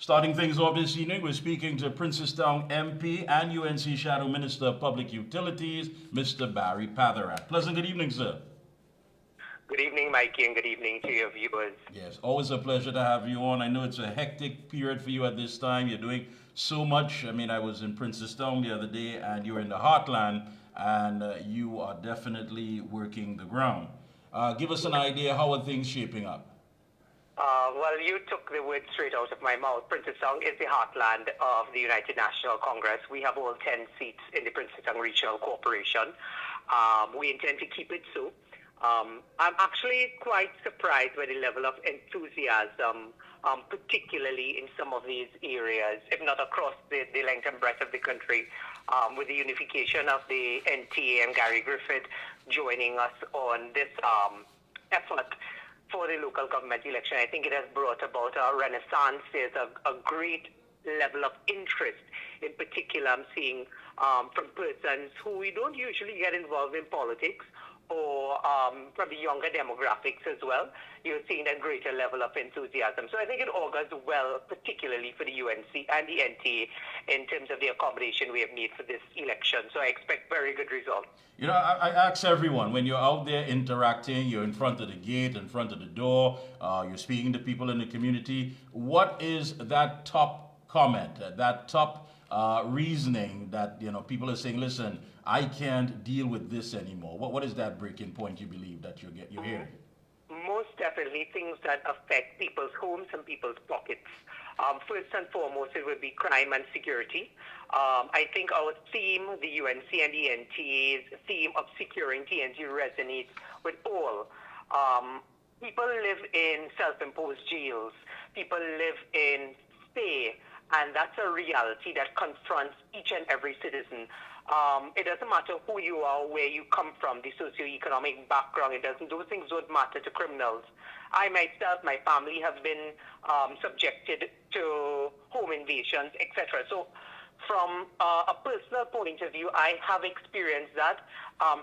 Starting things off this evening, we're speaking to Town MP and UNC Shadow Minister of Public Utilities, Mr. Barry Padarath. Pleasant good evening, sir. Good evening, Mikey, and good evening to your viewers. Yes, always a pleasure to have you on. I know it's a hectic period for you at this time. You're doing so much. I mean, I was in Town the other day, and you're in the heartland, and you are definitely working the ground. Give us an idea, how are things shaping up? Well, you took the words straight out of my mouth. Town is the heartland of the United National Congress. We have all 10 seats in the Town Regional Corporation. We intend to keep it so. I'm actually quite surprised by the level of enthusiasm, particularly in some of these areas, if not across the length and breadth of the country, with the unification of the NTA and Gary Griffith joining us on this effort for the local government election. I think it has brought about a renaissance. There's a great level of interest. In particular, I'm seeing from persons who we don't usually get involved in politics, or from the younger demographics as well. You're seeing a greater level of enthusiasm. So I think it augurs well, particularly for the UNC and the NTA, in terms of the accommodation we have made for this election. So I expect very good results. You know, I ask everyone, when you're out there interacting, you're in front of the gate, in front of the door, you're speaking to people in the community, what is that top comment, that top reasoning that, you know, people are saying, listen, I can't deal with this anymore? What is that breaking point you believe that you're hearing? Most definitely things that affect people's homes and people's pockets. First and foremost, it would be crime and security. I think our theme, the UNC and the NTA's theme of securing TNT resonates with all. People live in self-imposed jails. People live in stay. And that's a reality that confronts each and every citizen. It doesn't matter who you are, where you come from, the socioeconomic background. Those things don't matter to criminals. I myself, my family have been subjected to home invasions, etc. So from a personal point of view, I have experienced that.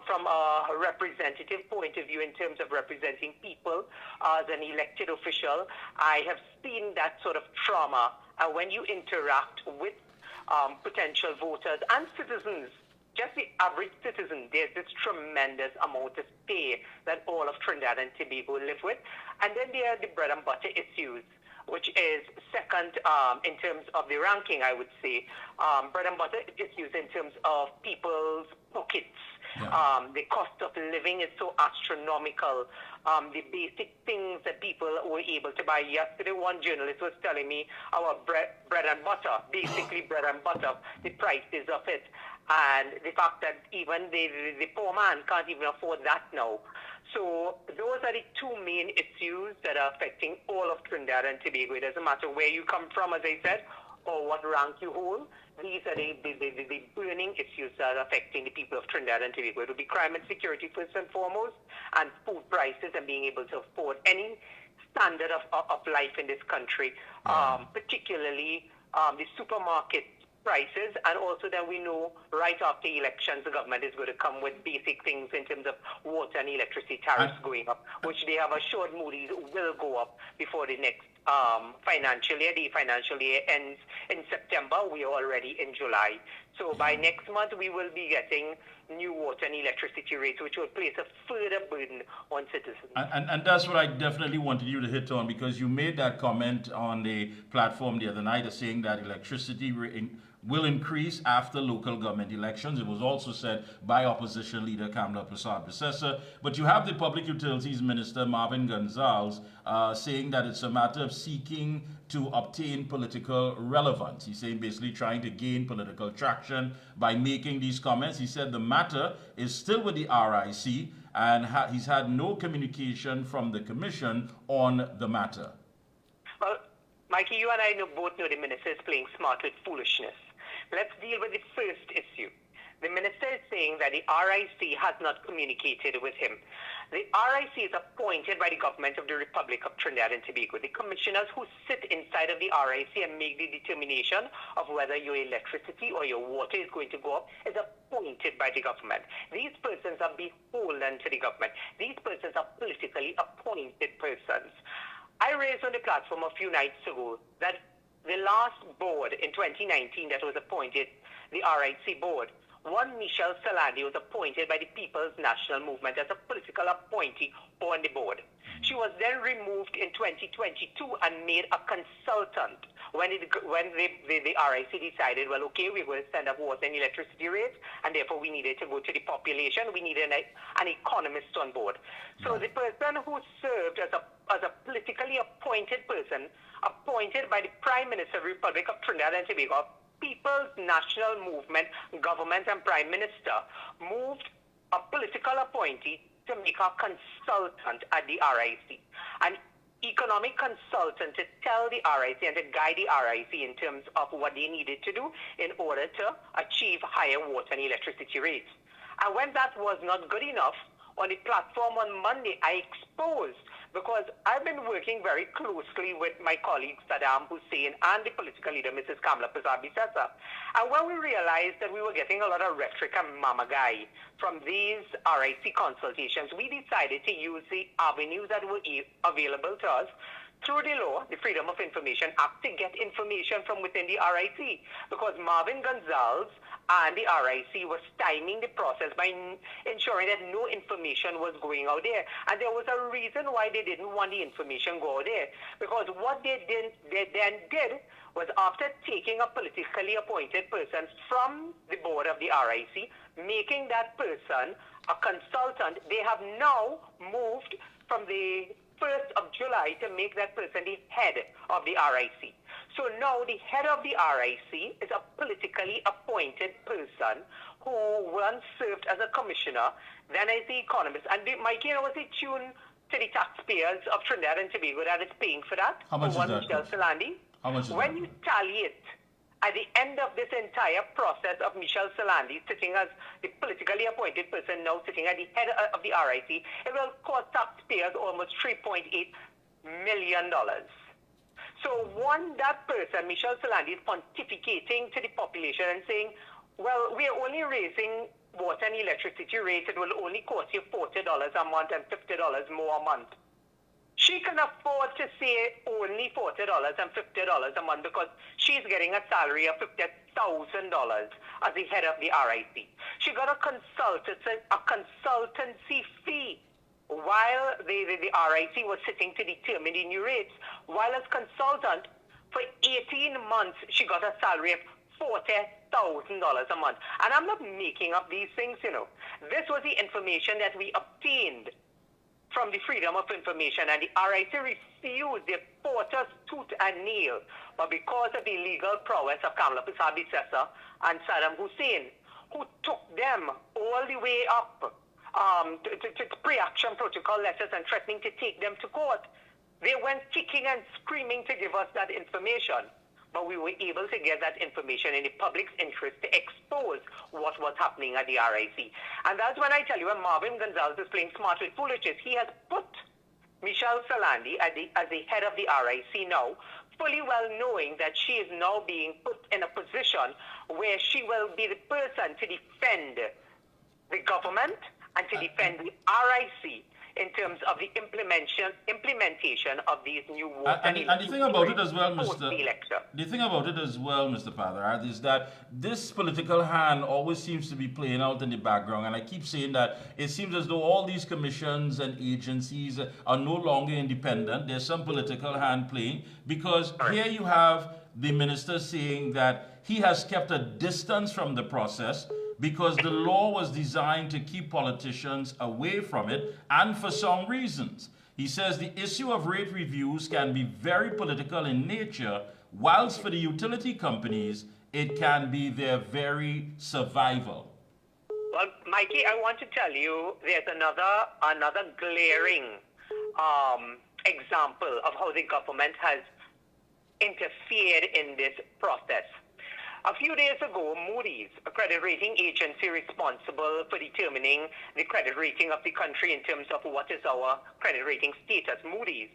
From a representative point of view, in terms of representing people as an elected official, I have seen that sort of trauma. And when you interact with potential voters and citizens, just the average citizen, there's this tremendous amount of pay that all of Trinidad and Tobago live with. And then there are the bread and butter issues, which is second in terms of the ranking, I would say. Bread and butter issues in terms of people's pockets. Yeah. The cost of living is so astronomical. The basic things that people were able to buy. Yesterday, one journalist was telling me our bread and butter, basically bread and butter, the prices of it, and the fact that even the poor man can't even afford that now. So those are the two main issues that are affecting all of Trinidad and Tobago. It doesn't matter where you come from, as I said, or what rank you hold. These are the burning issues that are affecting the people of Trinidad and Tobago. It will be crime and security first and foremost, and food prices and being able to afford any standard of life in this country, particularly the supermarket prices. And also then we know right after elections, the government is going to come with basic things in terms of water and electricity tariffs going up, which they have assured Moody's will go up before the next financial year. The financial year ends in September. We are already in July. So by next month, we will be getting new water and electricity rates, which will place a further burden on citizens. And that's what I definitely wanted you to hit on, because you made that comment on the platform the other night, saying that electricity will increase after local government elections. It was also said by opposition leader Kamla Prasad-Bissessar. But you have the Public Utilities Minister, Marvin Gonzalez, saying that it's a matter of seeking to obtain political relevance. He's saying basically trying to gain political traction by making these comments. He said the matter is still with the RIC, and he's had no communication from the Commission on the matter. Well, Mikey, you and I both know the minister is playing smart with foolishness. Let's deal with the first issue. The minister is saying that the RIC has not communicated with him. The RIC is appointed by the government of the Republic of Trinidad and Tobago. The commissioners who sit inside of the RIC and make the determination of whether your electricity or your water is going to go up is appointed by the government. These persons are beholden to the government. These persons are politically appointed persons. I raised on the platform a few nights ago that the last board in 2019 that was appointed, the RIC board, one Michelle Salandi was appointed by the People's National Movement as a political appointee on the board. She was then removed in 2022 and made a consultant when the RIC decided, well, okay, we're going to send up water and electricity rates, and therefore we needed to go to the population. We needed an economist on board. So the person who served as a politically appointed person, appointed by the Prime Minister of the Republic of Trinidad and Tobago, People's National Movement, government and Prime Minister, moved a political appointee to make a consultant at the RIC, an economic consultant to tell the RIC and to guide the RIC in terms of what they needed to do in order to achieve higher water and electricity rates. And when that was not good enough, on the platform on Monday, I exposed, because I've been working very closely with my colleague Saddam Hussein and the political leader, Mrs. Kamala Barry Padarath. And when we realized that we were getting a lot of rhetoric and mama guy from these RIC consultations, we decided to use the avenues that were available to us through the law, the Freedom of Information Act, to get information from within the RIC. Because Marvin Gonzalez and the RIC was stymieing the process by ensuring that no information was going out there. And there was a reason why they didn't want the information go out there. Because what they then did was, after taking a politically appointed person from the board of the RIC, making that person a consultant, they have now moved from the 1st of July to make that person the head of the RIC. So now the head of the RIC is a politically appointed person who once served as a commissioner, then as the economist. And Mikey, was it tuned to the taxpayers of Trinidad and Tobago that is paying for that? How much is that? Michelle Salandi? How much is when that? you tally it, at the end of this entire process of Michelle Salandi sitting as the politically appointed person, now sitting at the head of the RIC, it will cost taxpayers almost $3.8 million. So that person, Michelle Salandi, is pontificating to the population and saying, well, we are only raising water and electricity rates. It will only cost you $40 a month and $50 more a month. She can afford to say only $40 and $50 a month because she's getting a salary of $50,000 as the head of the RIC. She got a consultancy fee while the RIC was sitting to determine the new rates. While as consultant, for 18 months, she got a salary of $40,000 a month. And I'm not making up these things, you know. This was the information that we obtained from the Freedom of Information, and the RIC refused. They fought us tooth and nail. But because of the legal prowess of Kamala Barry Padarath and Saddam Hussein, who took them all the way up to pre-action protocol letters and threatening to take them to court, they went kicking and screaming to give us that information. But we were able to get that information in the public's interest to expose what was happening at the RIC. And that's when I tell you, when Marvin Gonzalez is playing smart with foolishness, he has put Michelle Salandi as the head of the RIC now, fully well knowing that she is now being put in a position where she will be the person to defend the government and to defend the RIC in terms of the implementation of these new water and the thing about it as well, the thing about it as well, Mr. Padarath, is that this political hand always seems to be playing out in the background. And I keep saying that it seems as though all these commissions and agencies are no longer independent. There's some political hand playing, because here you have the minister saying that he has kept a distance from the process because the law was designed to keep politicians away from it, and for some reasons. He says the issue of rate reviews can be very political in nature, whilst for the utility companies, it can be their very survival. Well, Mikey, I want to tell you there's another glaring example of how the government has interfered in this process. A few days ago, Moody's, a credit rating agency responsible for determining the credit rating of the country in terms of what is our credit rating status, Moody's,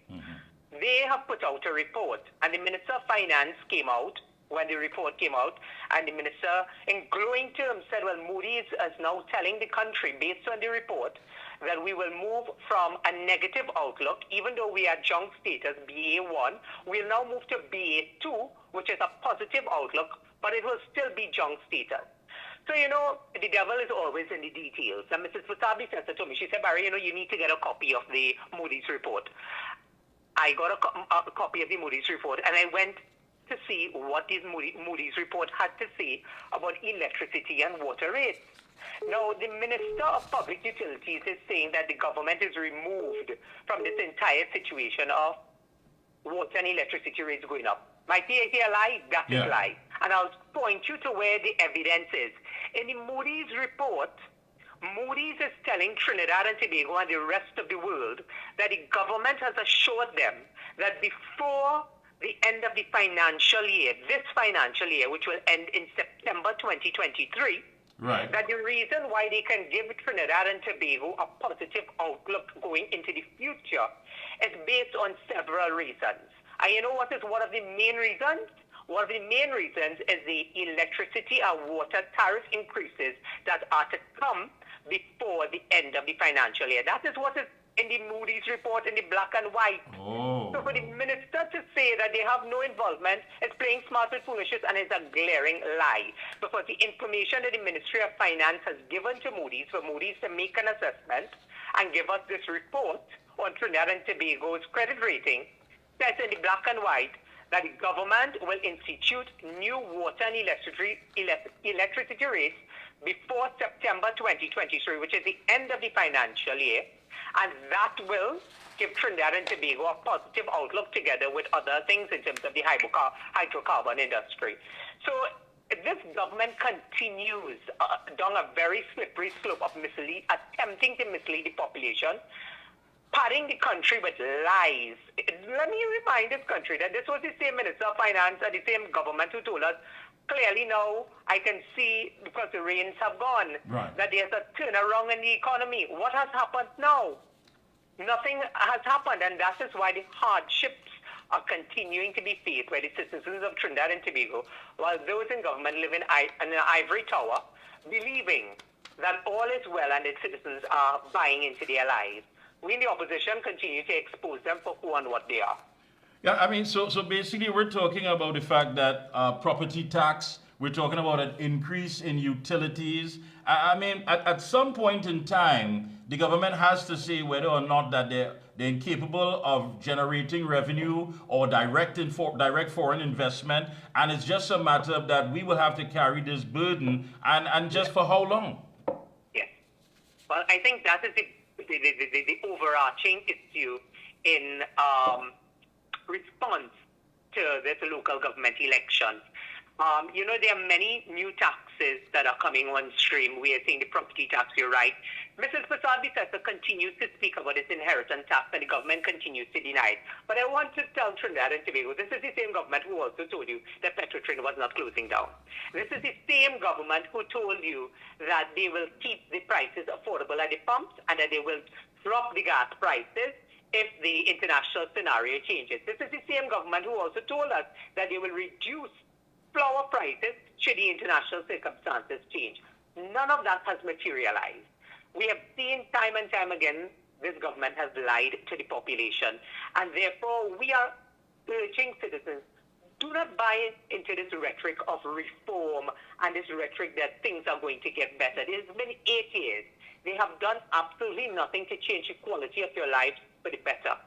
they have put out a report. And the Minister of Finance came out when the report came out, and the minister, in glowing terms, said, well, Moody's is now telling the country, based on the report, that we will move from a negative outlook, even though we are junk status, BA1, we'll now move to BA2, which is a positive outlook, but it will still be junk status. So, you know, the devil is always in the details. And Mrs. Wasabi said to me, she said, Barry, you know, you need to get a copy of the Moody's report. I got a copy of the Moody's report, and I went to see what this Moody's report had to say about electricity and water rates. Now, the Minister of Public Utilities is saying that the government is removed from this entire situation of water and electricity rates going up. Might be a lie? That is a lie. And I'll point you to where the evidence is. In the Moody's report, Moody's is telling Trinidad and Tobago and the rest of the world that the government has assured them that before the end of the financial year, this financial year, which will end in September 2023, that the reason why they can give Trinidad and Tobago a positive outlook going into the future is based on several reasons. And you know what is one of the main reasons? One of the main reasons is the electricity and water tariff increases that are to come before the end of the financial year. That is what is in the Moody's report in the black and white. So for the minister to say that they have no involvement is playing smart with foolishness and is a glaring lie. Because the information that the Ministry of Finance has given to Moody's, for Moody's to make an assessment and give us this report on Trinidad and Tobago's credit rating, says in the black and white that the government will institute new water and electricity rates before September 2023, which is the end of the financial year, and that will give Trinidad and Tobago a positive outlook together with other things in terms of the hydrocarbon industry. So this government continues down a very slippery slope of attempting to mislead the population, padding the country with lies. Let me remind this country that this was the same Minister of Finance and the same government who told us, clearly now I can see, because the rains have gone, that there's a turnaround in the economy. What has happened now? Nothing has happened, and that is why the hardships are continuing to be faced by the citizens of Trinidad and Tobago, while those in government live in an ivory tower, believing that all is well and the citizens are buying into their lies. We in the opposition continue to expose them for who and what they are. Yeah, I mean, so basically we're talking about the fact that property tax, we're talking about an increase in utilities. I mean, at some point in time, the government has to say whether or not that they're incapable of generating revenue or direct foreign investment, and it's just a matter of that we will have to carry this burden, and just for how long? Yes. Well, I think that is the overarching issue in response to this local government election. You know, there are many new taxes that are coming on stream. We are seeing the property tax, you're right. Mrs. Prasad-Bisessa continues to speak about its inheritance tax, and the government continues to deny it. But I want to tell Trinidad and Tobago, this is the same government who also told you that Petrotrin was not closing down. This is the same government who told you that they will keep the prices affordable at the pumps and that they will drop the gas prices if the international scenario changes. This is the same government who also told us that they will reduce flour prices should the international circumstances change. None of that has materialized. We have seen time and time again this government has lied to the population, and therefore we are urging citizens, do not buy into this rhetoric of reform and this rhetoric that things are going to get better. It has been 8 years. They have done absolutely nothing to change the quality of your life for the better.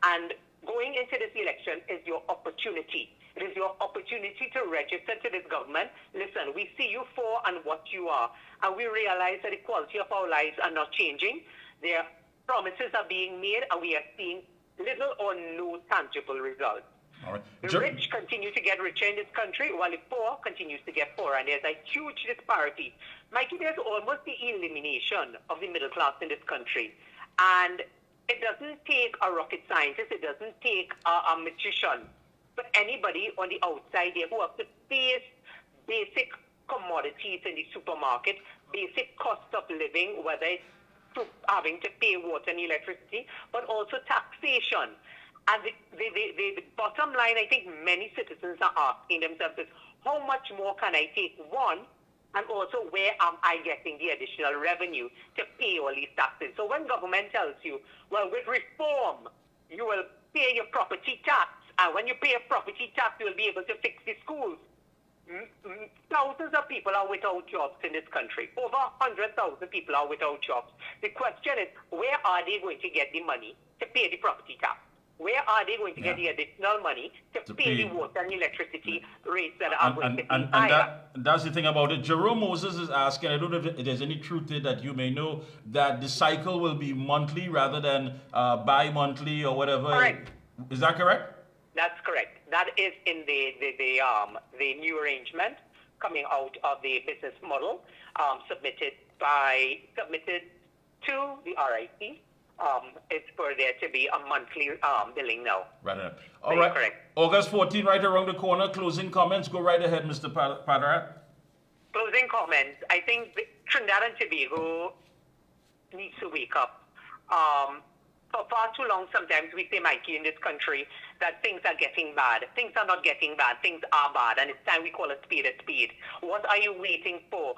And going into this election is your opportunity. It is your opportunity to register to this government. Listen, we see you for and what you are, and we realize that the quality of our lives are not changing. Their promises are being made, and we are seeing little or no tangible results. All right. The rich continue to get richer in this country, while the poor continues to get poorer, and there's a huge disparity. Mikey, there's almost the elimination of the middle class in this country, and it doesn't take a rocket scientist, it doesn't take a magician, but anybody on the outside there who have to face basic commodities in the supermarket, basic cost of living, whether it's having to pay water and electricity, but also taxation. And the bottom line, I think many citizens are asking themselves is, how much more can I take, one, And also, where am I getting the additional revenue to pay all these taxes? So when government tells you, well, with reform, you will pay your property tax, and when you pay a property tax, you will be able to fix the schools. Thousands of people are without jobs in this country. Over 100,000 people are without jobs. The question is, where are they going to get the money to pay the property tax? Where are they going to get the additional money to pay the water and electricity rates that are going to be higher? That's the thing about it. Jerome Moses is asking, I don't know if there's any truth to it that you may know, that the cycle will be monthly rather than bi-monthly or whatever. Correct. Is that correct? That's correct. That is in the new arrangement coming out of the business model submitted to the RIC. It's for there to be a monthly billing now. Right. All right. Correct. August 14, right around the corner. Closing comments. Go right ahead, Mr. Padarath. Closing comments. I think Trinidad and Tobago needs to wake up. For far too long, sometimes we say, Mikey, in this country, that things are getting bad. Things are not getting bad. Things are bad. And it's time we call a spade a spade. What are you waiting for?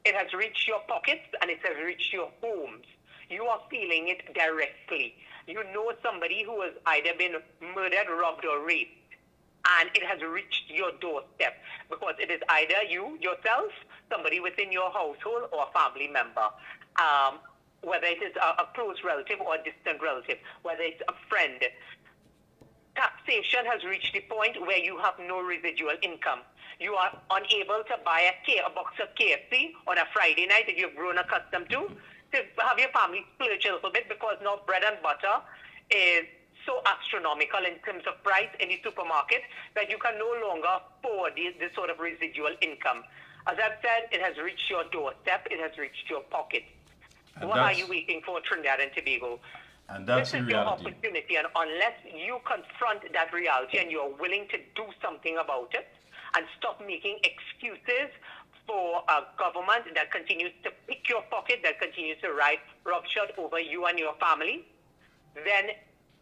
It has reached your pockets and it has reached your homes. You are feeling it directly. You know somebody who has either been murdered, robbed, or raped, and it has reached your doorstep because it is either you, yourself, somebody within your household, or a family member. Whether it is a close relative or a distant relative, whether it's a friend. Taxation has reached the point where you have no residual income. You are unable to buy a box of KFC on a Friday night that you've grown accustomed to have your family splurge a little bit, because now bread and butter is so astronomical in terms of price in the supermarket that you can no longer afford this sort of residual income. As I've said, it has reached your doorstep, it has reached your pocket. What are you waiting for, Trinidad and Tobago? And that's this is your opportunity, and unless you confront that reality and you're willing to do something about it and stop making excuses for a government that continues to pick your pocket, that continues to ride roughshod over you and your family, then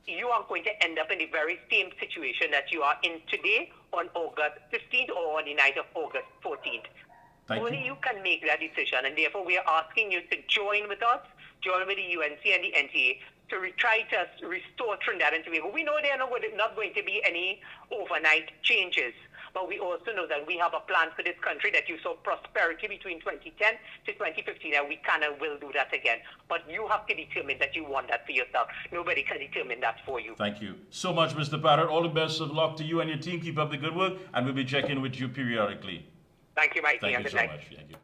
you are going to end up in the very same situation that you are in today on August 15th or on the night of August 14th. Only you can make that decision, and therefore we are asking you to join with us, join with the UNC and the NTA to try to restore Trinidad and Tobago. We know there are not going to be any overnight changes, but we also know that we have a plan for this country that you saw prosperity between 2010 to 2015, and we can and will do that again. But you have to determine that you want that for yourself. Nobody can determine that for you. Thank you so much, Mr. Padarath. All the best of luck to you and your team. Keep up the good work, and we'll be checking with you periodically. Thank you, Mikey. Thank you so much. Thank you.